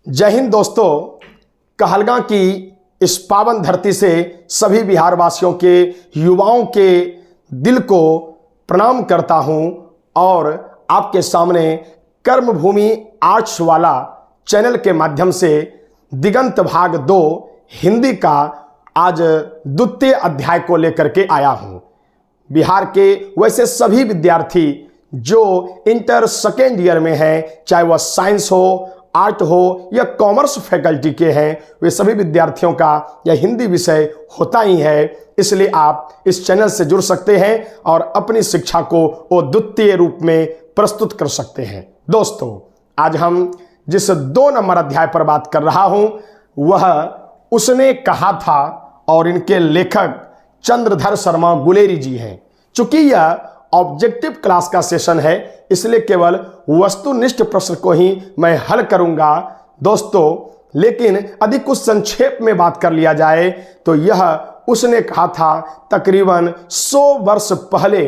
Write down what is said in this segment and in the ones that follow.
जय हिंद दोस्तों। कहलगांव की इस पावन धरती से सभी बिहार वासियों के युवाओं के दिल को प्रणाम करता हूं और आपके सामने कर्मभूमि आर्ट्स वाला चैनल के माध्यम से दिगंत भाग 2 हिंदी का आज द्वितीय अध्याय को लेकर के आया हूं। बिहार के वैसे सभी विद्यार्थी जो इंटर सेकेंड ईयर में हैं, चाहे वह साइंस हो, आर्ट हो या कॉमर्स फैकल्टी के हैं, वे सभी विद्यार्थियों का यह हिंदी विषय होता ही है। इसलिए आप इस चैनल से जुड़ सकते हैं और अपनी शिक्षा को वो द्वितीय रूप में प्रस्तुत कर सकते हैं। दोस्तों, आज हम जिस 2 नंबर अध्याय पर बात कर रहा हूं वह उसने कहा था और इनके लेखक चंद्रधर शर्मा गुलेरी जी हैं। चूंकि यह ऑब्जेक्टिव क्लास का सेशन है, इसलिए केवल वस्तुनिष्ठ प्रश्न को ही मैं हल करूंगा दोस्तों। लेकिन अधिक कुछ संक्षेप में बात कर लिया जाए तो यह उसने कहा था तकरीबन 100 वर्ष पहले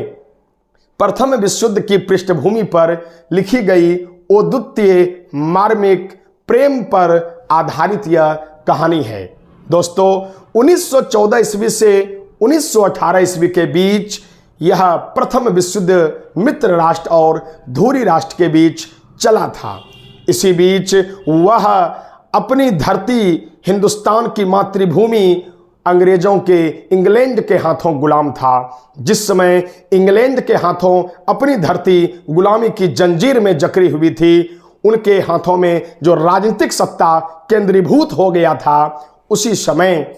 प्रथम विश्व युद्ध की पृष्ठभूमि पर लिखी गई अद्वितीय मार्मिक प्रेम पर आधारित यह कहानी है। दोस्तों, 1914 ईस्वी से 1918 ईस्वी के बीच यह प्रथम विश्व युद्ध मित्र राष्ट्र और धुरी राष्ट्र के बीच चला था। इसी बीच वह अपनी धरती हिंदुस्तान की मातृभूमि अंग्रेजों के इंग्लैंड के हाथों गुलाम था। जिस समय इंग्लैंड के हाथों अपनी धरती गुलामी की जंजीर में जकड़ी हुई थी, उनके हाथों में जो राजनीतिक सत्ता केंद्रीभूत हो गया था, उसी समय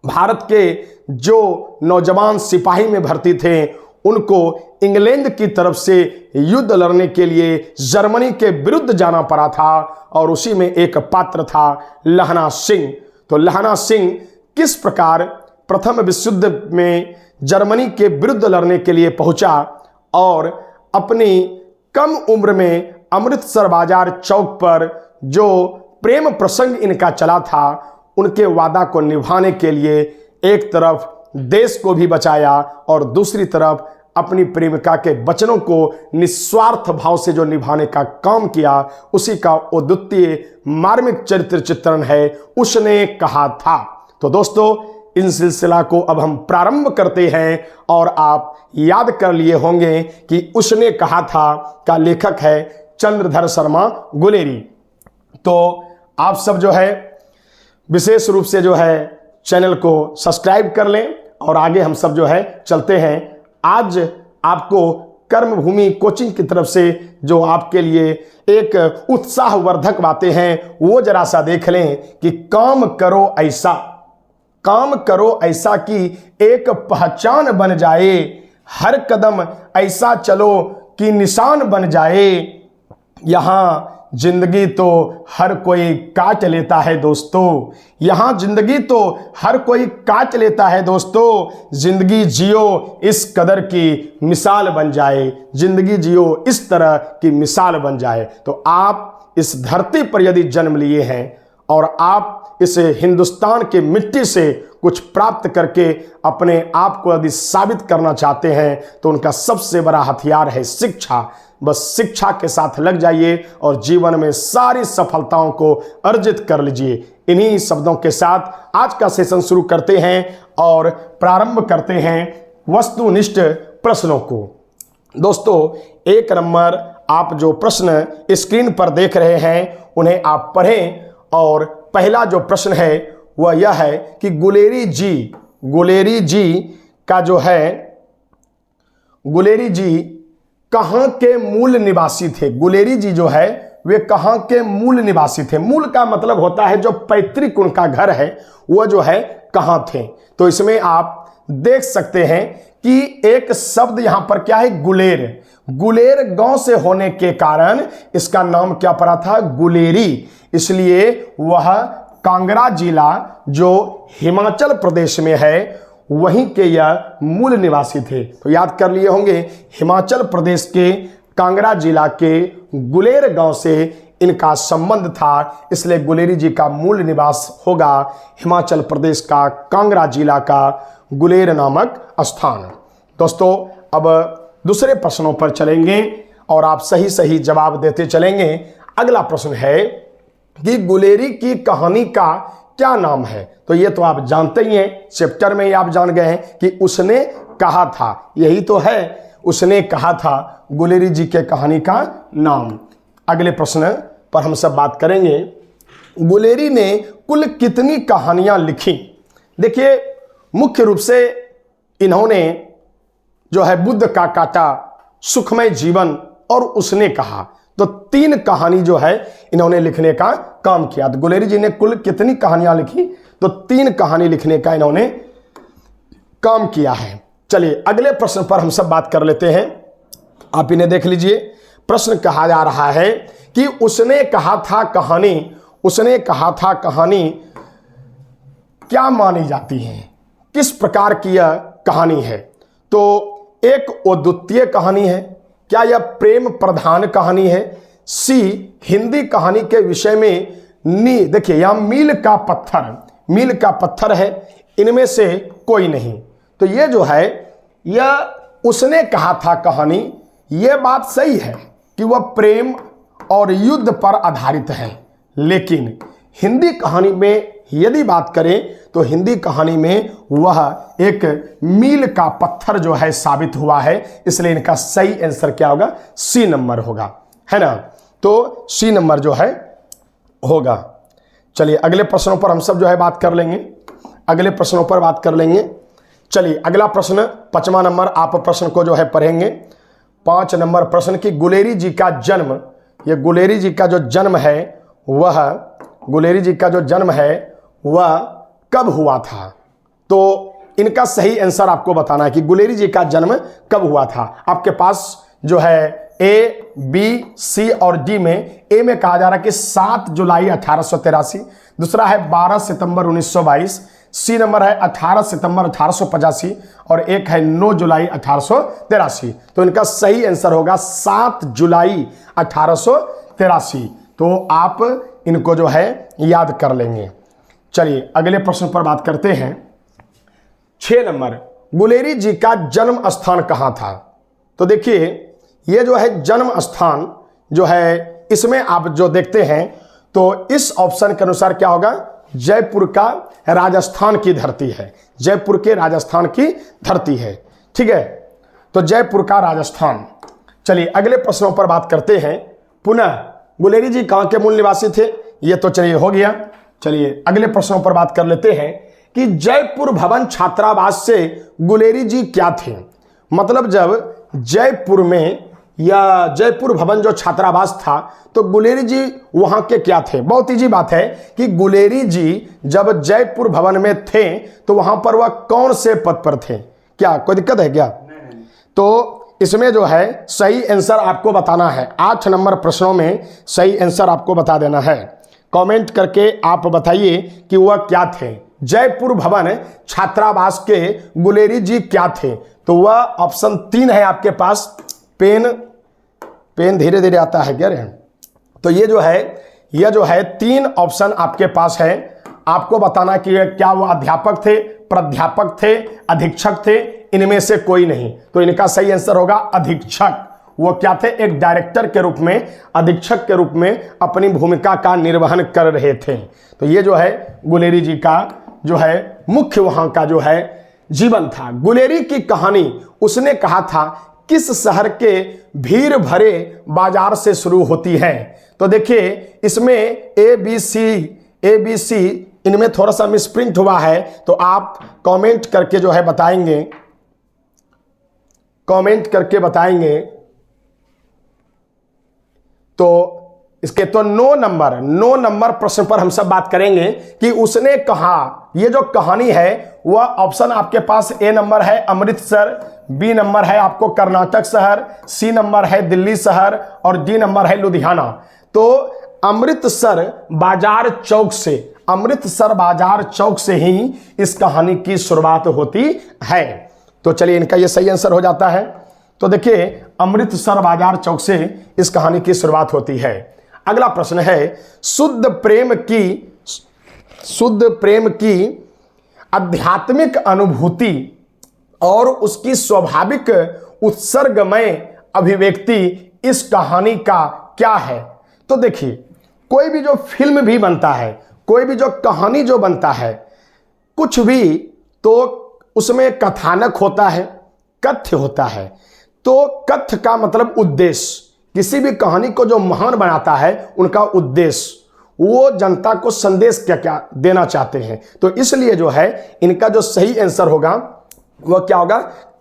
भारत के जो नौजवान सिपाही में भर्ती थे उनको इंग्लैंड की तरफ से युद्ध लड़ने के लिए जर्मनी के विरुद्ध जाना पड़ा था और उसी में एक पात्र था लहना सिंह। तो लहना सिंह किस प्रकार प्रथम विश्व युद्ध में जर्मनी के विरुद्ध लड़ने के लिए पहुंचा और अपनी कम उम्र में अमृतसर बाजार चौक पर जो प्रेम प्रसंग इनका चला था, उनके वादा को निभाने के लिए एक तरफ देश को भी बचाया और दूसरी तरफ अपनी प्रेमिका के वचनों को निस्वार्थ भाव से जो निभाने का काम किया, उसी का अद्वितीय मार्मिक चरित्र चित्रण है उसने कहा था। तो दोस्तों, इन सिलसिला को अब हम प्रारंभ करते हैं और आप याद कर लिए होंगे कि उसने कहा था का लेखक है चंद्रधर शर्मा गुलेरी। तो आप सब जो है विशेष रूप से जो है चैनल को सब्सक्राइब कर लें और आगे हम सब जो है चलते हैं। आज आपको कर्मभूमि कोचिंग की तरफ से जो आपके लिए एक उत्साहवर्धक बातें हैं वो जरा सा देख लें कि काम करो ऐसा कि एक पहचान बन जाए, हर कदम ऐसा चलो कि निशान बन जाए। यहाँ जिंदगी तो हर कोई काट लेता है दोस्तों, यहाँ जिंदगी तो हर कोई काट लेता है दोस्तों। जिंदगी जियो इस कदर की मिसाल बन जाए, जिंदगी जियो इस तरह की मिसाल बन जाए। तो आप इस धरती पर यदि जन्म लिए हैं और आप इस हिंदुस्तान के मिट्टी से कुछ प्राप्त करके अपने आप को यदि साबित करना चाहते हैं तो उनका सबसे बड़ा हथियार है शिक्षा। बस शिक्षा के साथ लग जाइए और जीवन में सारी सफलताओं को अर्जित कर लीजिए। इन्हीं शब्दों के साथ आज का सेशन शुरू करते हैं और प्रारंभ करते हैं वस्तुनिष्ठ प्रश्नों को। दोस्तों, 1 नंबर आप जो प्रश्न स्क्रीन पर देख रहे हैं उन्हें आप पढ़ें और पहला जो प्रश्न है वह यह है कि गुलेरी जी का जो है, गुलेरी जी कहाँ के मूल निवासी थे। गुलेरी जी जो है वे कहाँ के मूल निवासी थे। मूल का मतलब होता है जो पैतृक उनका घर है वह जो है कहाँ थे। तो इसमें आप देख सकते हैं कि एक शब्द यहाँ पर क्या है, गुलेर गांव से होने के कारण इसका नाम क्या पड़ा था, गुलेरी। इसलिए वह कांगड़ा जिला जो हिमाचल प्रदेश में है वहीं के यह मूल निवासी थे। तो याद कर लिए होंगे, हिमाचल प्रदेश के कांगड़ा जिला के गुलेर गांव से इनका संबंध था, इसलिए गुलेरी जी का मूल निवास होगा हिमाचल प्रदेश का कांगड़ा जिला का गुलेर नामक स्थान। दोस्तों, अब दूसरे प्रश्नों पर चलेंगे और आप सही सही जवाब देते चलेंगे। अगला प्रश्न है कि गुलेरी की कहानी का क्या नाम है? तो ये तो आप जानते ही हैं, चैप्टर में ही आप जान गए हैं कि उसने कहा था, यही तो है, उसने कहा था गुलेरी जी के कहानी का नाम। अगले प्रश्न पर हम सब बात करेंगे, गुलेरी ने कुल कितनी कहानियां लिखी? देखिए, मुख्य रूप से इन्होंने जो है बुद्ध का काटा, सुखमय जीवन और उसने कहा, तो 3 कहानी जो है इन्होंने लिखने का काम किया। तो गुलेरी जी ने कुल कितनी कहानियां लिखी? तो 3 कहानी लिखने का इन्होंने काम किया है। चलिए अगले प्रश्न पर हम सब बात कर लेते हैं। आप इन्हें देख लीजिए। प्रश्न कहा जा रहा है कि उसने कहा था कहानी, उसने कहा था कहानी क्या मानी जाती है? किस प्रकार की यह कहानी है? तो एक अद्वितीय कहानी है, क्या यह प्रेम प्रधान कहानी है? सी, हिंदी कहानी के विषय में नी, देखिए यहां मील का पत्थर है, इनमें से कोई नहीं। तो ये जो है, यह उसने कहा था कहानी, यह बात सही है कि वह प्रेम और युद्ध पर आधारित है, लेकिन हिंदी कहानी में यदि बात करें तो हिंदी कहानी में वह एक मील का पत्थर जो है साबित हुआ है, इसलिए इनका सही आंसर क्या होगा? सी नंबर होगा, है ना? तो सी नंबर जो है होगा। चलिए अगले प्रश्नों पर हम सब जो है बात कर लेंगे, अगले प्रश्नों पर बात कर लेंगे। चलिए अगला प्रश्न 5वां नंबर, आप प्रश्न को जो है पढ़ेंगे। 5 नंबर प्रश्न की गुलेरी जी का जन्म, ये गुलेरी जी का जो जन्म है वह, गुलेरी जी का जो जन्म है वह कब हुआ था? तो इनका सही आंसर आपको बताना है कि गुलेरी जी का जन्म कब हुआ था। आपके पास जो है ए, बी, सी और डी में ए में कहा जा रहा है कि 7 जुलाई 1883, दूसरा है 12 सितंबर 1922, सी नंबर है 18 सितंबर 1885 और एक है 9 जुलाई 1883। तो इनका सही आंसर होगा 7 जुलाई 1883। तो आप इनको जो है याद कर लेंगे। चलिए अगले प्रश्न पर बात करते हैं। 6 नंबर, गुलेरी जी का जन्म स्थान कहाँ था? तो देखिए ये जो है जन्म स्थान जो है, इसमें आप जो देखते हैं तो इस ऑप्शन के अनुसार क्या होगा? जयपुर का राजस्थान की धरती है, जयपुर के राजस्थान की धरती है, ठीक है? तो जयपुर का राजस्थान। चलिए अगले प्रश्नों पर बात करते हैं। पुनः गुलेरी जी कहाँ के मूल निवासी थे? ये तो चलिए हो गया। चलिए अगले प्रश्नों पर बात कर लेते हैं कि जयपुर भवन छात्रावास से गुलेरी जी क्या थे? मतलब जब जयपुर में या जयपुर भवन जो छात्रावास था तो गुलेरी जी वहां के क्या थे? बहुत ईजी बात है कि गुलेरी जी जब जयपुर भवन में थे तो वहां पर वह कौन से पद पर थे? क्या कोई दिक्कत है क्या? तो इसमें जो है सही आंसर आपको बताना है। 8 नंबर प्रश्नों में सही आंसर आपको बता देना है। कमेंट करके आप बताइए कि वह क्या थे। जयपुर भवन छात्रावास के गुलेरी जी क्या थे? तो वह ऑप्शन 3 है आपके पास। पेन धीरे धीरे आता है क्या रे? तो ये जो है 3 ऑप्शन आपके पास है। आपको बताना कि क्या वो अध्यापक थे, प्राध्यापक थे, अधीक्षक थे? इनमें से कोई नहीं। तो इनका सही आंसर होगा अधीक्षक। वो क्या थे? एक डायरेक्टर के रूप में, अधीक्षक के रूप में अपनी भूमिका का निर्वहन कर रहे थे। तो ये जो है गुलेरी जी का जो है मुख्य वहां का जो है जीवन था। गुलेरी की कहानी उसने कहा था किस शहर के भीड़ भरे बाजार से शुरू होती है? तो देखिए इसमें ए बी सी इनमें थोड़ा सा मिसप्रिंट हुआ है, तो आप कमेंट करके जो है बताएंगे, कमेंट करके बताएंगे। तो इसके तो 9 नंबर प्रश्न पर हम सब बात करेंगे कि उसने कहा, ये जो कहानी है वह ऑप्शन आपके पास ए नंबर है अमृतसर, बी नंबर है आपको कर्नाटक शहर, सी नंबर है दिल्ली शहर और डी नंबर है लुधियाना। तो अमृतसर बाजार चौक से ही इस कहानी की शुरुआत होती है। तो चलिए इनका ये सही आंसर हो जाता है। तो देखिए अमृतसर बाजार चौक से इस कहानी की शुरुआत होती है। अगला प्रश्न है शुद्ध प्रेम की आध्यात्मिक अनुभूति और उसकी स्वाभाविक उत्सर्गमय अभिव्यक्ति इस कहानी का क्या है? तो देखिए कोई भी जो फिल्म भी बनता है, कोई भी जो कहानी जो बनता है, कुछ भी, तो उसमें कथानक होता है, कथ्य होता है। तो कथ्य का मतलब उद्देश्य, किसी भी कहानी को जो महान बनाता है उनका उद्देश्य, वो जनता को संदेश क्या क्या देना चाहते हैं। तो इसलिए जो है इनका जो सही आंसर होगा वह क्या होगा?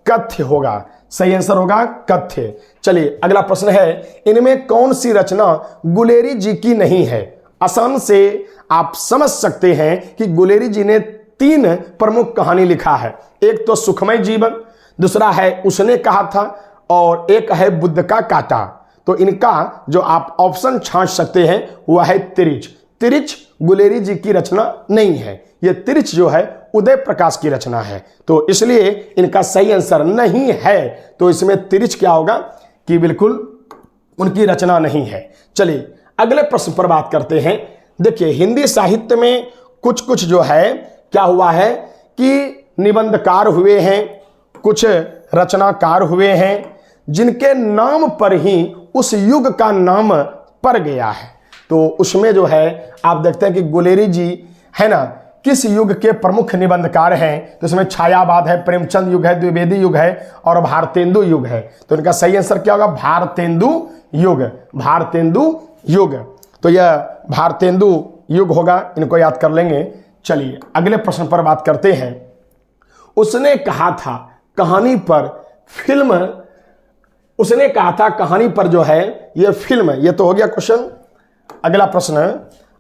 कथ्य होगा। सही आंसर होगा कथ्य। चलिए अगला प्रश्न है, इनमें कौन सी रचना गुलेरी जी की नहीं है? आसान से आप समझ सकते हैं कि गुलेरी जी ने 3 प्रमुख कहानी लिखा है। एक तो सुखमय जीवन, दूसरा है उसने कहा था, और एक है बुद्ध का कांटा। तो इनका जो आप ऑप्शन छांट सकते हैं वह है तिरिच। तिरिच गुलेरी जी की रचना नहीं है, यह तिरिच जो है उदय प्रकाश की रचना है। तो इसलिए इनका सही आंसर नहीं है। तो इसमें तिरिच क्या होगा कि बिल्कुल उनकी रचना नहीं है। चलिए अगले प्रश्न पर बात करते हैं। देखिए हिंदी साहित्य में कुछ कुछ जो है क्या हुआ है कि निबंधकार हुए हैं, कुछ रचनाकार हुए हैं, जिनके नाम पर ही उस युग का नाम पड़ गया है। तो उसमें जो है आप देखते हैं कि गुलेरी जी है ना किस युग के प्रमुख निबंधकार हैं। तो इसमें छायावाद है, प्रेमचंद युग है, द्विवेदी युग है और भारतेंदु युग है। तो इनका सही आंसर क्या होगा? भारतेंदु युग। भारतेंदु युग, तो यह भारतेंदु युग होगा, इनको याद कर लेंगे। चलिए अगले प्रश्न पर बात करते हैं। उसने कहा था कहानी पर फिल्म, उसने कहा था कहानी पर जो है यह फिल्म, यह तो हो गया क्वेश्चन।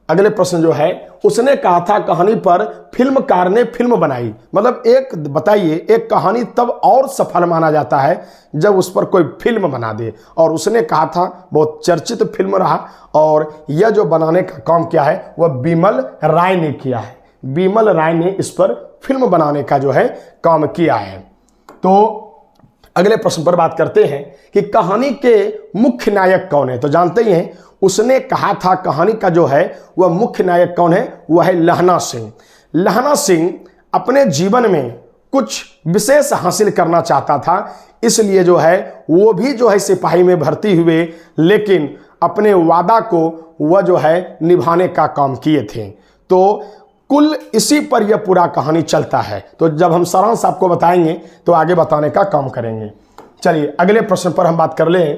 अगले प्रश्न जो है, उसने कहा था कहानी पर फिल्मकार ने फिल्म बनाई। मतलब एक बताइए, एक कहानी तब और सफल माना जाता है जब उस पर कोई फिल्म बना दे। और उसने कहा था बहुत चर्चित फिल्म रहा, और यह जो बनाने का काम किया है वह बिमल राय ने किया है। बिमल राय ने इस पर फिल्म बनाने का जो है काम किया है। तो अगले प्रश्न पर बात करते हैं कि कहानी के मुख्य नायक कौन है? तो जानते ही हैं, उसने कहा था कहानी का जो है वह मुख्य नायक कौन है? वह है लहना सिंह। लहना सिंह अपने जीवन में कुछ विशेष हासिल करना चाहता था, इसलिए जो है वो भी जो है सिपाही में भर्ती हुए, लेकिन अपने वादा को वह जो है निभाने का काम किए थे। तो कुल इसी पर यह पूरा कहानी चलता है। तो जब हम सारांश आपको बताएंगे तो आगे बताने का काम करेंगे। चलिए अगले प्रश्न पर हम बात कर लें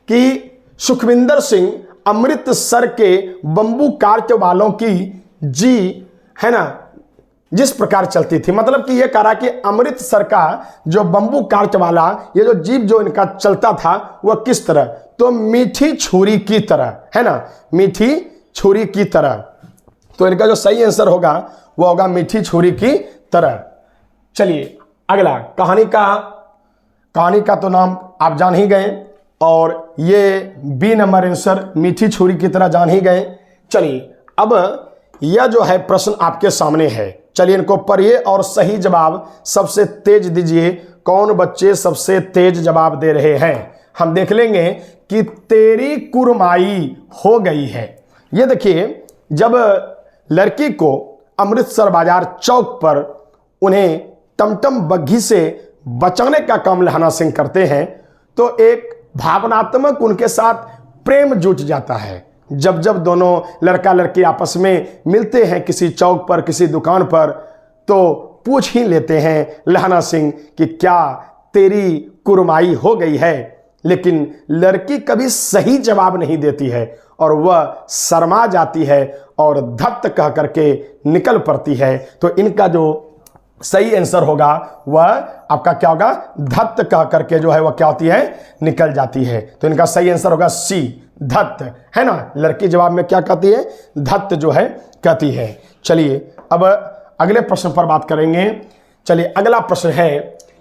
कि सुखविंदर सिंह अमृतसर के बंबू कार्च वालों की जी है ना जिस प्रकार चलती थी, मतलब कि यह कह रहा कि अमृतसर का जो बंबू कार्च वाला ये जो जीप जो इनका चलता था वह किस तरह? तो मीठी छुरी की तरह, है ना, मीठी छुरी की तरह। तो इनका जो सही आंसर होगा वह होगा मीठी छुरी की तरह। चलिए अगला, कहानी का तो नाम आप जान ही गए, और ये बी नंबर आंसर मीठी छुरी की तरह जान ही गए। चलिए अब यह जो है प्रश्न आपके सामने है, चलिए इनको पढ़िए और सही जवाब सबसे तेज दीजिए। कौन बच्चे सबसे तेज जवाब दे रहे हैं? हम देख लेंगे कि तेरी कुरमाई हो गई है। ये देखिए, जब लड़की को अमृतसर बाजार चौक पर उन्हें टमटम बग्घी से बचाने का काम लहना सिंह करते हैं, तो एक भावनात्मक उनके साथ प्रेम जुट जाता है। जब जब दोनों लड़का लड़की आपस में मिलते हैं किसी चौक पर, किसी दुकान पर, तो पूछ ही लेते हैं लहना सिंह कि क्या तेरी कुरमाई हो गई है। लेकिन लड़की कभी सही जवाब नहीं देती है और वह शर्मा जाती है और धत्त कह करके निकल पड़ती है। तो इनका जो सही आंसर होगा वह आपका क्या होगा? धत्त कह करके जो है वह क्या होती है? निकल जाती है। तो इनका सही आंसर होगा सी, धत्त, है ना। लड़की जवाब में क्या कहती है? धत्त जो है कहती है। चलिए अब अगले प्रश्न पर बात करेंगे। चलिए अगला प्रश्न है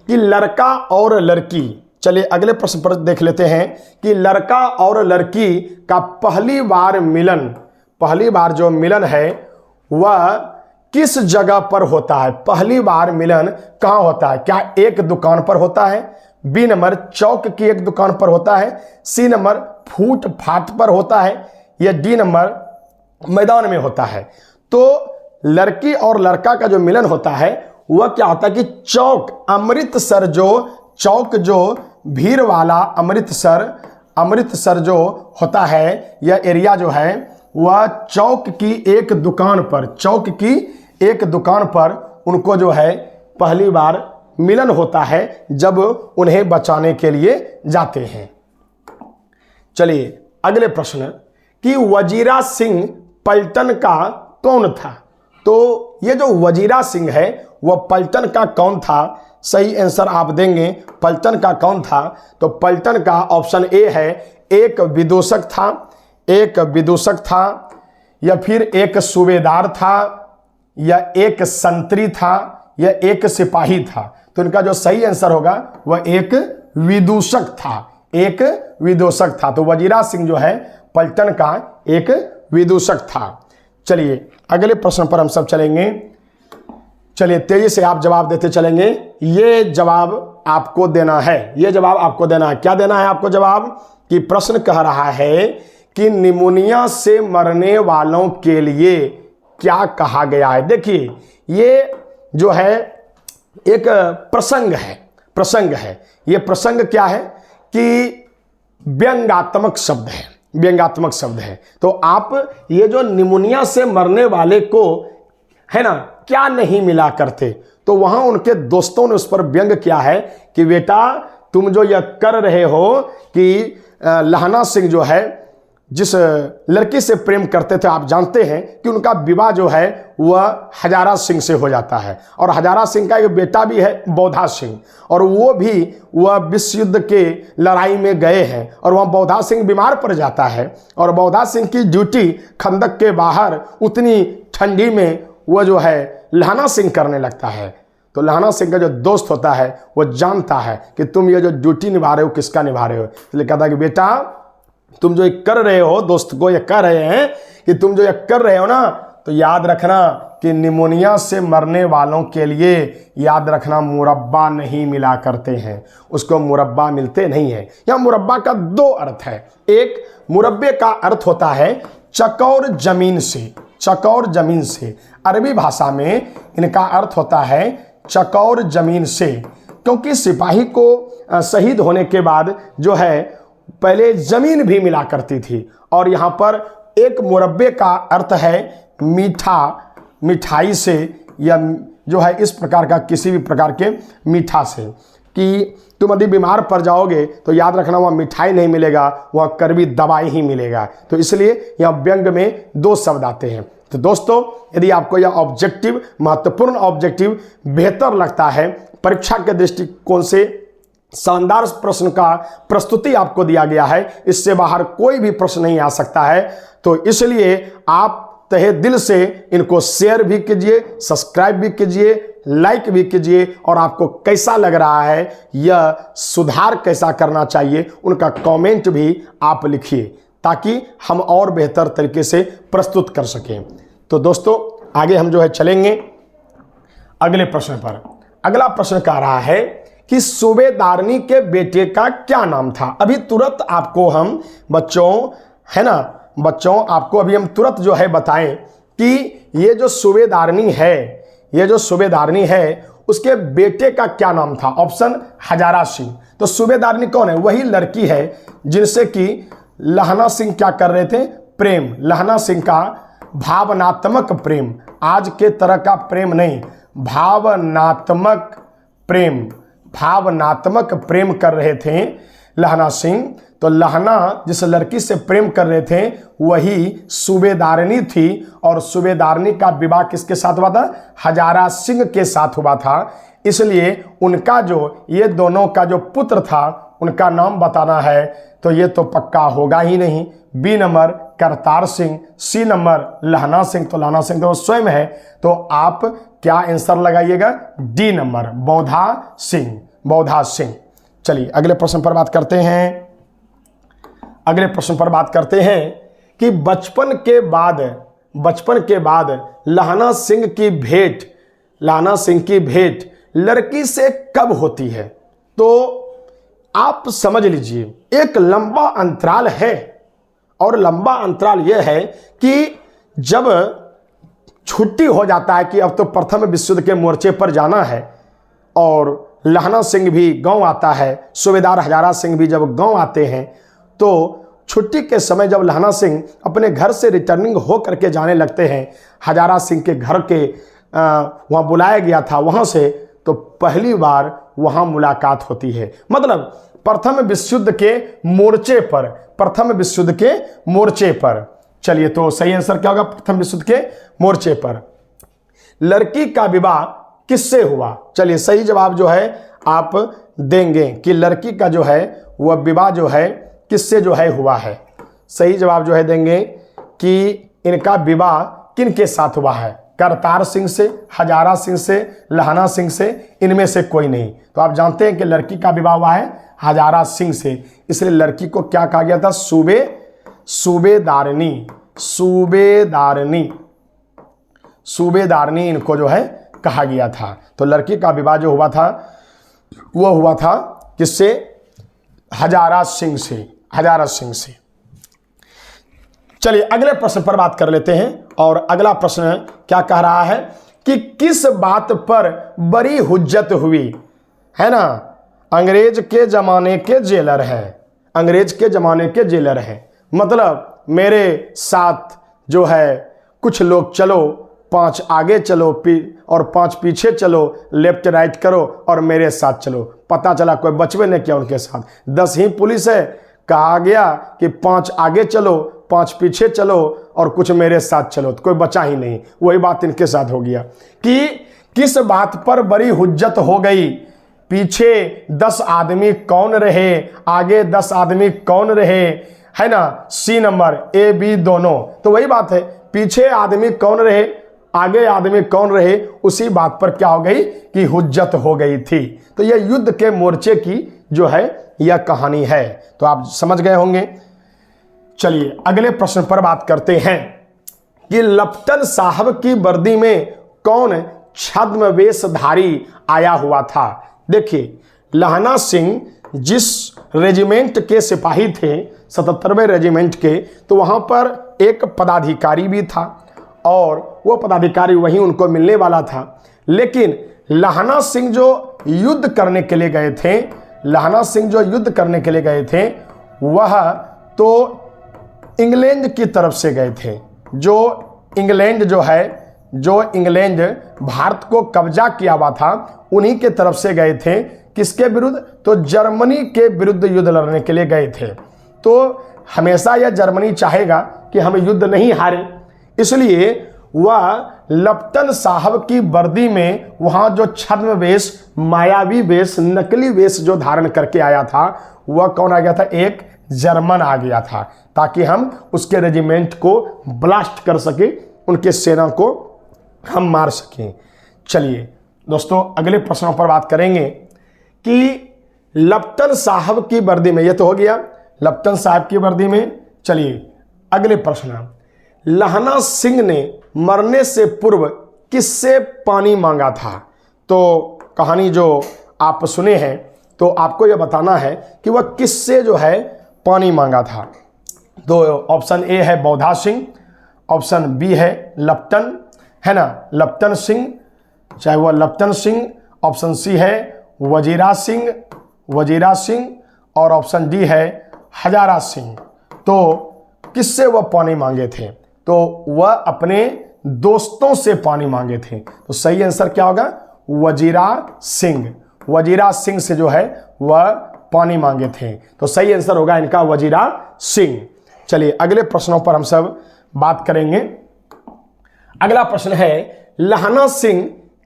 कि लड़का और लड़की, चलिए अगले प्रश्न पर देख लेते हैं कि लड़का और लड़की का पहली बार जो मिलन है वह किस जगह पर होता है? पहली बार मिलन कहाँ होता है? क्या एक दुकान पर होता है? बी नंबर चौक की एक दुकान पर होता है? सी नंबर फुटपाथ पर होता है? या डी नंबर मैदान में होता है? तो लड़की और लड़का का जो मिलन होता है वह क्या होता है कि चौक, अमृतसर जो चौक, जो भीड़ वाला अमृतसर जो होता है, यह एरिया जो है वह चौक की एक दुकान पर उनको जो है पहली बार मिलन होता है जब उन्हें बचाने के लिए जाते हैं। चलिए अगले प्रश्न कि वजीरा सिंह पलटन का कौन था। तो ये जो वजीरा सिंह है वह पलटन का कौन था, सही आंसर आप देंगे। पलटन का कौन था, तो पलटन का ऑप्शन ए है, एक विदूषक था या फिर एक सूबेदार था या एक संतरी था या एक सिपाही था। तो इनका जो सही आंसर होगा वह एक विदूषक था। तो वजीरा सिंह जो है पलटन का एक विदूषक था। चलिए अगले प्रश्न पर हम सब चलेंगे। चलिए तेजी से आप जवाब देते चलेंगे। ये जवाब आपको देना है, क्या देना है आपको जवाब, कि प्रश्न कह रहा है कि निमोनिया से मरने वालों के लिए क्या कहा गया है। देखिए ये जो है एक प्रसंग है। ये प्रसंग क्या है कि व्यंग्यात्मक शब्द है। तो आप ये जो निमोनिया से मरने वाले को है ना क्या नहीं मिला करते, तो वहां उनके दोस्तों ने उस पर व्यंग किया है कि बेटा तुम जो यह कर रहे हो कि लहना सिंह जो है जिस लड़की से प्रेम करते थे, आप जानते हैं कि उनका विवाह जो है वह हजारा सिंह से हो जाता है। और हजारा सिंह का एक बेटा भी है बौधा सिंह, और वह विश्व युद्ध के लड़ाई में गए हैं और वह बौधा सिंह बीमार पड़ जाता है और बौधा सिंह की ड्यूटी खंदक के बाहर उतनी ठंडी में वह जो है लहना सिंह करने लगता है। तो लहना सिंह का जो दोस्त होता है वो जानता है कि तुम ये जो ड्यूटी निभा रहे हो किसका निभा रहे हो, इसलिए कहता है कि बेटा तुम जो ये कर रहे हो, दोस्त को ये कह रहे हैं कि तुम जो ये कर रहे हो ना, तो याद रखना कि निमोनिया से मरने वालों के लिए याद रखना मुरब्बा नहीं मिला करते हैं, उसको मुरब्बा मिलते नहीं है। यहाँ मुरब्बा का दो अर्थ है। एक मुरब्बे का अर्थ होता है चकौर जमीन से, अरबी भाषा में इनका अर्थ होता है चकौर जमीन से, क्योंकि सिपाही को शहीद होने के बाद जो है पहले जमीन भी मिला करती थी। और यहाँ पर एक मुरब्बे का अर्थ है मिठाई से, या जो है इस प्रकार का किसी भी प्रकार के मीठा से, कि तुम यदि बीमार पड़ जाओगे तो याद रखना वहाँ मिठाई नहीं मिलेगा, वहाँ कड़वी दवाई ही मिलेगा। तो इसलिए यहाँ व्यंग में दो शब्द आते हैं। तो दोस्तों यदि आपको यह ऑब्जेक्टिव, महत्वपूर्ण ऑब्जेक्टिव बेहतर लगता है, परीक्षा के दृष्टिकोण से शानदार प्रश्न का प्रस्तुति आपको दिया गया है, इससे बाहर कोई भी प्रश्न नहीं आ सकता है, तो इसलिए आप तहे दिल से इनको शेयर भी कीजिए, सब्सक्राइब भी कीजिए, लाइक भी कीजिए, और आपको कैसा लग रहा है, यह सुधार कैसा करना चाहिए, उनका कमेंट भी आप लिखिए ताकि हम और बेहतर तरीके से प्रस्तुत कर सकें। तो दोस्तों आगे हम जो है चलेंगे अगले प्रश्न पर। अगला प्रश्न कह रहा है कि सूबेदारनी के बेटे का क्या नाम था। अभी तुरंत आपको हम बच्चों आपको अभी हम तुरंत जो है बताएं कि ये जो सूबेदारनी है उसके बेटे का क्या नाम था। ऑप्शन हजारा सिंह। तो सूबेदारनी कौन है, वही लड़की है जिनसे कि लहना सिंह क्या कर रहे थे, प्रेम। लहना सिंह का भावनात्मक प्रेम, आज के तरह का प्रेम नहीं, भावनात्मक प्रेम कर रहे थे लहना सिंह। तो लहना जिस लड़की से प्रेम कर रहे थे वही सूबेदारनी थी, और सूबेदारनी का विवाह किसके साथ हुआ था, हजारा सिंह के साथ हुआ था। इसलिए उनका जो ये दोनों का जो पुत्र था उनका नाम बताना है, तो ये तो पक्का होगा ही नहीं। B number Kartar Singh, C number Lahna Singh. तो लहना सिंह तो स्वयं है, तो आप क्या आंसर लगाइएगा, डी नंबर बौधा सिंह। चलिए अगले प्रश्न पर बात करते हैं कि बचपन के बाद लहना सिंह की भेंट लड़की से कब होती है। तो आप समझ लीजिए एक लंबा अंतराल है, और लंबा अंतराल यह है कि जब छुट्टी हो जाता है कि अब तो प्रथम विश्व युद्ध के मोर्चे पर जाना है, और लहना सिंह भी गांव आता है, सूबेदार हजारा सिंह भी जब गांव आते हैं, तो छुट्टी के समय जब लहना सिंह अपने घर से रिटर्निंग हो करके जाने लगते हैं, हजारा सिंह के घर के वहाँ बुलाया गया था, वहाँ से तो पहली बार वहाँ मुलाकात होती है। मतलब प्रथम विश्व युद्ध के मोर्चे पर, प्रथम विश्व युद्ध के मोर्चे पर। चलिए, तो सही आंसर क्या होगा? प्रथम विश्व युद्ध के मोर्चे पर। लड़की का विवाह किससे हुआ? चलिए, सही जवाब जो है आप देंगे कि लड़की का जो है वह विवाह जो है किससे जो है हुआ है। सही जवाब जो है देंगे कि इनका विवाह किन के साथ हुआ है? करतार सिंह से, हजारा सिंह से, लहना सिंह से, इनमें से कोई नहीं। तो आप जानते हैं कि लड़की का विवाह हुआ है हजारा सिंह से, इसलिए लड़की को क्या कहा गया था? सूबेदारनी, सूबेदारनी, सूबेदारनी इनको जो है कहा गया था। तो लड़की का विवाह जो हुआ था वह हुआ था किससे? हजारा सिंह से, हजारा सिंह से। चलिए अगले प्रश्न पर बात कर लेते हैं। और अगला प्रश्न क्या कह रहा है कि किस बात पर बड़ी हुज्जत हुई, है ना? अंग्रेज के जमाने के जेलर हैं, अंग्रेज के जमाने के जेलर हैं। मतलब मेरे साथ जो है कुछ लोग चलो, 5 आगे चलो और 5 पीछे चलो, लेफ्ट राइट करो और मेरे साथ चलो। पता चला कोई बचवे नहीं किया उनके साथ। 10 ही पुलिस है, कहा गया कि 5 आगे चलो, 5 पीछे चलो और कुछ मेरे साथ चलो, तो कोई बचा ही नहीं। वही बात इनके साथ हो गया कि किस बात पर बड़ी हुज्जत हो गई? पीछे 10 आदमी कौन रहे, आगे 10 आदमी कौन रहे, है ना? सी नंबर ए बी दोनों। तो वही बात है, पीछे आदमी कौन रहे, आगे आदमी कौन रहे, उसी बात पर क्या हो गई कि हुज्जत हो गई थी। तो यह युद्ध के मोर्चे की जो है यह कहानी है। तो आप समझ गए होंगे। चलिए अगले प्रश्न पर बात करते हैं कि लप्टन साहब की वर्दी में कौन छद्मवेशधारी आया हुआ था? देखिए, लहना सिंह जिस रेजिमेंट के सिपाही थे, 77वें रेजिमेंट के, तो वहाँ पर एक पदाधिकारी भी था और वो पदाधिकारी वहीं उनको मिलने वाला था। लेकिन लहना सिंह जो युद्ध करने के लिए गए थे, लहना सिंह जो युद्ध करने के लिए गए थे, वह तो इंग्लैंड की तरफ से गए थे। जो इंग्लैंड जो है, जो इंग्लैंड भारत को कब्जा किया हुआ था, उन्हीं के तरफ से गए थे। किसके विरुद्ध? तो जर्मनी के विरुद्ध युद्ध लड़ने के लिए गए थे। तो हमेशा यह जर्मनी चाहेगा कि हम युद्ध नहीं हारें, इसलिए वह लप्टन साहब की वर्दी में वहाँ जो छद्मवेश, मायावी वेश, नकली वेश जो धारण करके आया था, वह कौन आ गया था? एक जर्मन आ गया था, ताकि हम उसके रेजिमेंट को ब्लास्ट कर सके, उनके सेना को हम मार सकें। चलिए दोस्तों अगले प्रश्नों पर बात करेंगे कि लप्टन साहब की वर्दी में, यह तो हो गया लप्टन साहब की वर्दी में। चलिए अगले प्रश्न, लहना सिंह ने मरने से पूर्व किससे पानी मांगा था? तो कहानी जो आप सुने हैं, तो आपको यह बताना है कि वह किससे जो है पानी मांगा था। तो ऑप्शन ए है बौधा सिंह, ऑप्शन बी है लप्टन, है ना, लप्टन सिंह, चाहे वह लप्टन सिंह, ऑप्शन सी है वजीरा सिंह, वजीरा सिंह, और ऑप्शन डी है हजारा सिंह। तो किससे वह पानी मांगे थे? तो वह अपने दोस्तों से पानी मांगे थे। तो सही आंसर क्या होगा? वजीरा सिंह, वजीरा सिंह से जो है वह पानी मांगे थे। तो सही आंसर होगा इनका वजीरा सिंह। चलिए अगले प्रश्नों पर हम सब बात करेंगे। अगला प्रश्न है, लहना सिंह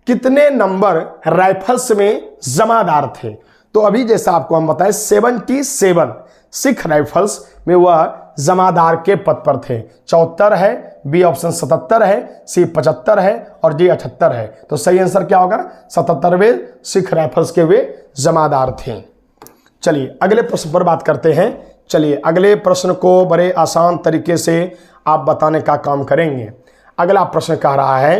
कितने नंबर राइफल्स में जमादार थे? तो अभी जैसा आपको हम बताएं 77 सिख राइफल्स में वह जमादार के पद पर थे। 74 है, बी ऑप्शन 77 है, सी 75 है और डी 78 है। तो सही आंसर क्या होगा? 77वें सिख राइफल्स के वे जमादार थे। चलिए अगले प्रश्न पर बात करते हैं। चलिए अगले प्रश्न को बड़े आसान तरीके से आप बताने का काम करेंगे। अगला प्रश्न कह रहा है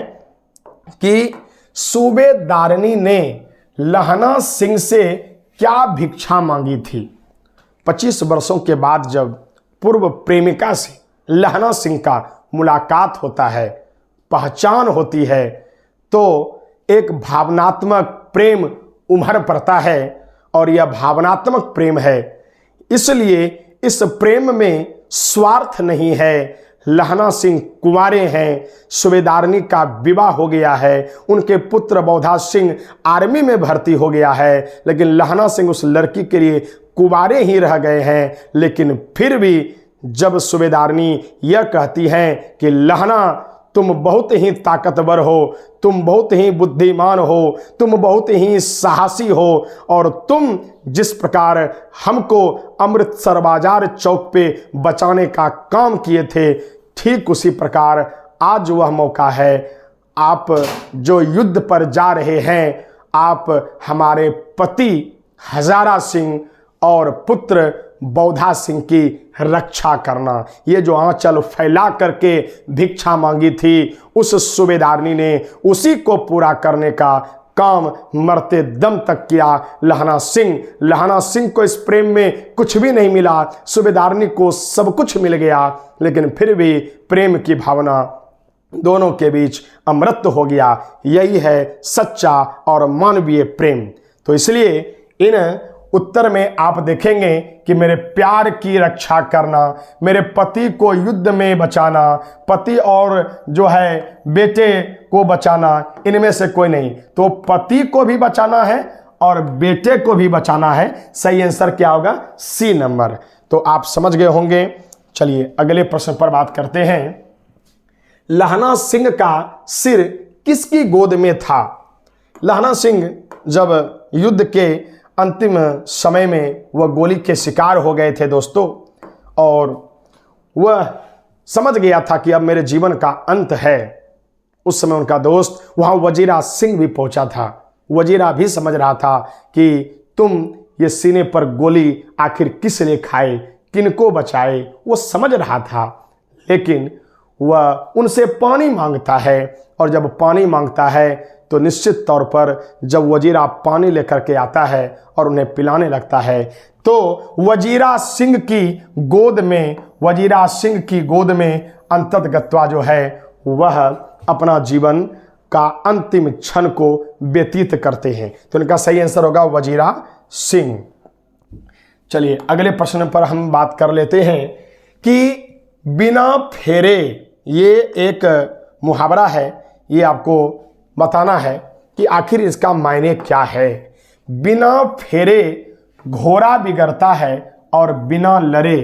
कि सूबेदारनी ने लहना सिंह से क्या भिक्षा मांगी थी? 25 वर्षों के बाद जब पूर्व प्रेमिका से लहना सिंह का मुलाकात होता है, पहचान होती है, तो एक भावनात्मक प्रेम उभर पड़ता है और यह भावनात्मक प्रेम है, इसलिए इस प्रेम में स्वार्थ नहीं है। लहना सिंह कुंवारे हैं, सूबेदारनी का विवाह हो गया है, उनके पुत्र बौधा सिंह आर्मी में भर्ती हो गया है, लेकिन लहना सिंह उस लड़की के लिए कुंवारे ही रह गए हैं। लेकिन फिर भी जब सूबेदारनी यह कहती हैं कि लहना तुम बहुत ही ताकतवर हो, तुम बहुत ही बुद्धिमान हो, तुम बहुत ही साहसी हो, और तुम जिस प्रकार हमको अमृतसर बाजार चौक पे बचाने का काम किए थे, ठीक उसी प्रकार आज वह मौका है। आप जो युद्ध पर जा रहे हैं, आप हमारे पति हजारा सिंह और पुत्र बौधा सिंह की रक्षा करना। ये जो आंचल फैला करके भिक्षा मांगी थी, उस सूबेदारनी ने उसी को पूरा करने का काम मरते दम तक किया। लहना सिंह को इस प्रेम में कुछ भी नहीं मिला, सूबेदारनी को सब कुछ मिल गया, लेकिन फिर भी प्रेम की भावना दोनों के बीच अमृत हो गया। यही है सच्चा और मानवीय प्रेम। तो इसलिए इन उत्तर में आप देखेंगे कि मेरे प्यार की रक्षा करना, मेरे पति को युद्ध में बचाना, पति और जो है बेटे को बचाना, इनमें से कोई नहीं। तो पति को भी बचाना है और बेटे को भी बचाना है। सही आंसर क्या होगा? C number. तो आप समझ गए होंगे। चलिए अगले प्रश्न पर बात करते हैं। लहना सिंह का सिर किसकी गोद में था? लहना सिंह जब युद्ध के अंतिम समय में वह गोली के शिकार हो गए थे दोस्तों, और वह समझ गया था कि अब मेरे जीवन का अंत है। उस समय उनका दोस्त वहाँ वजीरा सिंह भी पहुंचा था। वजीरा भी समझ रहा था कि तुम ये सीने पर गोली आखिर किस लिए खाए, किनको बचाए, वो समझ रहा था। लेकिन वह उनसे पानी मांगता है, और जब पानी मांगता है तो निश्चित तौर पर जब वजीरा पानी लेकर के आता है और उन्हें पिलाने लगता है, तो वजीरा सिंह की गोद में अंततगत्वा जो है वह अपना जीवन का अंतिम क्षण को व्यतीत करते हैं। तो इनका सही आंसर होगा वजीरा सिंह। चलिए अगले प्रश्न पर हम बात कर लेते हैं कि बिना फेरे, ये एक मुहावरा है, ये आपको बताना है कि आखिर इसका मायने क्या है। बिना फेरे घोड़ा बिगड़ता है और बिना लड़े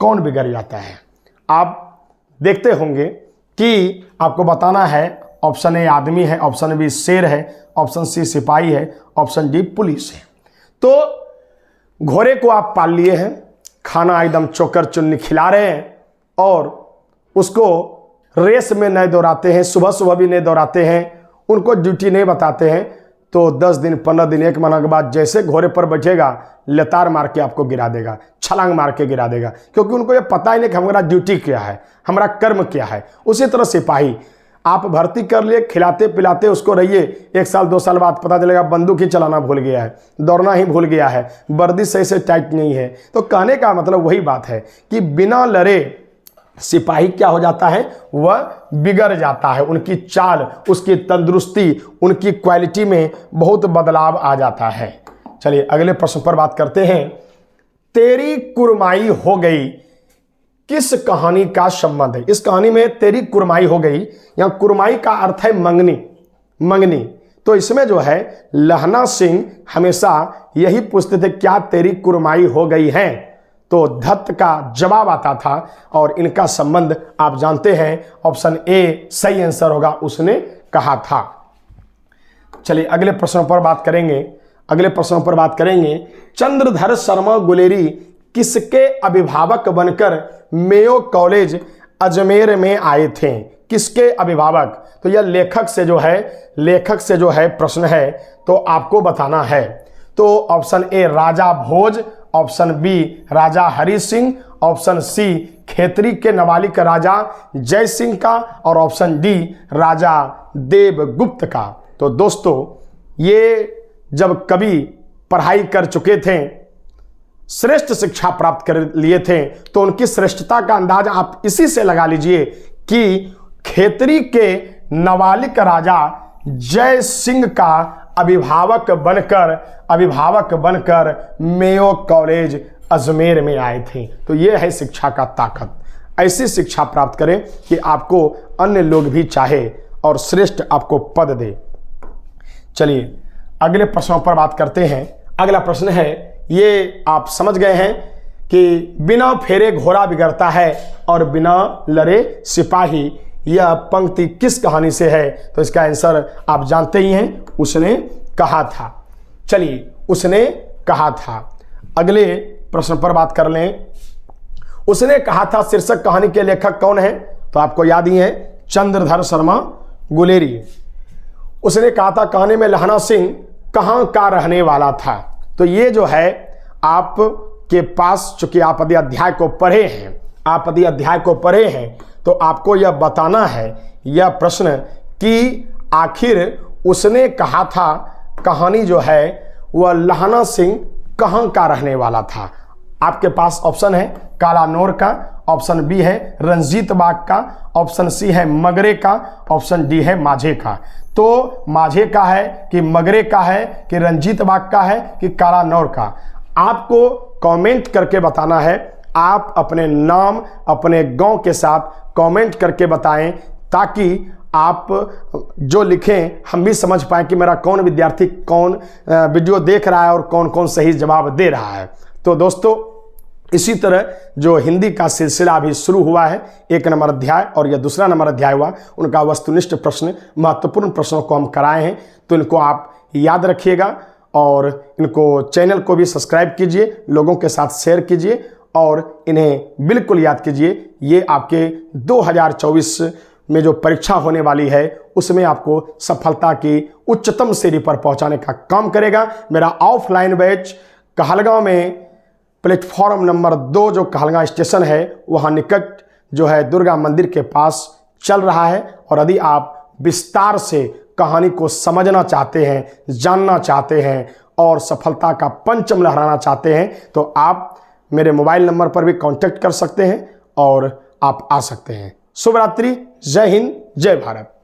कौन बिगड़ जाता है? आप देखते होंगे कि आपको बताना है। ऑप्शन ए आदमी है, ऑप्शन बी शेर है, ऑप्शन सी सिपाही है, ऑप्शन डी पुलिस है। तो घोड़े को आप पाल लिए हैं, खाना एकदम चोकर चुन्नी खिला रहे हैं, और उसको रेस में नहीं दौड़ाते हैं, सुबह सुबह भी नहीं दौड़ाते हैं, उनको ड्यूटी नहीं बताते हैं, तो 10 दिन 15 दिन 1 महीना के बाद जैसे घोड़े पर बैठेगा, लतार मार के आपको गिरा देगा, छलांग मार के गिरा देगा, क्योंकि उनको ये पता ही नहीं कि हमारा ड्यूटी क्या है, हमारा कर्म क्या है। उसी तरह सिपाही, आप भर्ती कर लिए, खिलाते पिलाते उसको रहिए, 1 साल 2 साल बाद पता चलेगा बंदूक ही चलाना भूल गया है, दौड़ना ही भूल गया है, वर्दी सही से टाइट नहीं है। तो कहने का मतलब वही बात है कि बिना लड़े सिपाही क्या हो जाता है? वह बिगड़ जाता है। उनकी चाल, उसकी तंदुरुस्ती, उनकी क्वालिटी में बहुत बदलाव आ जाता है। चलिए अगले प्रश्न पर बात करते हैं। तेरी कुरमाई हो गई किस कहानी का संबंध है? इस कहानी में तेरी कुरमाई हो गई, यहाँ कुरमाई का अर्थ है मंगनी। तो इसमें जो है लहना सिंह हमेशा यही पूछते थे, क्या तेरी कुरमाई हो गई है? तो धत्त का जवाब आता था, और इनका संबंध आप जानते हैं, ऑप्शन ए सही आंसर होगा, उसने कहा था। चलिए अगले प्रश्नों पर बात करेंगे। चंद्रधर शर्मा गुलेरी किसके अभिभावक बनकर मेयो कॉलेज अजमेर में आए थे? किसके अभिभावक? तो यह लेखक से जो है प्रश्न है, तो आपको बताना है। तो option A Raja Bhoj, option B Raja Hari Singh, option C Khetri के नवालिक राजा जय सिंह का, और ऑप्शन डी राजा देवगुप्त का। तो दोस्तों ये जब कवि पढ़ाई कर चुके थे, श्रेष्ठ शिक्षा प्राप्त कर लिए थे, तो उनकी श्रेष्ठता का अंदाज आप इसी से लगा लीजिए कि खेतरी के नवालिक राजा जय सिंह का अभिभावक बनकर मेयो कॉलेज अजमेर में आए थे। तो ये है शिक्षा का ताकत। ऐसी शिक्षा प्राप्त करें कि आपको अन्य लोग भी चाहे और श्रेष्ठ आपको पद दे। चलिए अगले प्रश्नों पर बात करते हैं। अगला प्रश्न है, ये आप समझ गए हैं कि बिना फेरे घोड़ा बिगड़ता है और बिना लड़े सिपाही, यह पंक्ति किस कहानी से है? तो इसका आंसर आप जानते ही हैं, उसने कहा था। चलिए, उसने कहा था। अगले प्रश्न पर बात कर लें। उसने कहा था शीर्षक कहानी के लेखक कौन है? तो आपको याद ही है, चंद्रधर शर्मा गुलेरी। उसने कहा था कहानी में लहना सिंह कहाँ का रहने वाला था? तो ये जो है आपके पास, चूंकि आप यदि अध्याय को पढ़े हैं, तो आपको यह बताना है यह प्रश्न कि आखिर उसने कहा था कहानी जो है वह लहना सिंह कहाँ का रहने वाला था। आपके पास ऑप्शन है कालानौर का, ऑप्शन बी है रंजीत बाग का, ऑप्शन सी है मगरे का, ऑप्शन डी है माझे का। तो माझे का है कि मगरे का है कि रंजीत बाग का है कि कालानौर का, आपको कमेंट करके बताना है। आप अपने नाम अपने गांव के साथ कमेंट करके बताएं, ताकि आप जो लिखें हम भी समझ पाएं कि मेरा कौन विद्यार्थी कौन वीडियो देख रहा है और कौन कौन सही जवाब दे रहा है। तो दोस्तों, इसी तरह जो हिंदी का सिलसिला अभी शुरू हुआ है, 1 नंबर अध्याय और यह 2 नंबर अध्याय हुआ, उनका वस्तुनिष्ठ प्रश्न, महत्वपूर्ण प्रश्नों को हम कराए हैं। तो इनको आप याद रखिएगा और इनको चैनल को भी सब्सक्राइब कीजिए, लोगों के साथ शेयर कीजिए और इन्हें बिल्कुल याद कीजिए। ये आपके 2024 में जो परीक्षा होने वाली है उसमें आपको सफलता की उच्चतम सीढ़ी पर पहुंचाने का काम करेगा। मेरा ऑफलाइन बैच कहलगांव में प्लेटफॉर्म नंबर 2 जो कहलगांव स्टेशन है वहाँ निकट जो है दुर्गा मंदिर के पास चल रहा है। और यदि आप विस्तार से कहानी को समझना चाहते हैं, जानना चाहते हैं और सफलता का पंचम लहराना चाहते हैं, तो आप मेरे मोबाइल नंबर पर भी कांटेक्ट कर सकते हैं और आप आ सकते हैं। शुभ रात्रि, जय हिंद, जय भारत।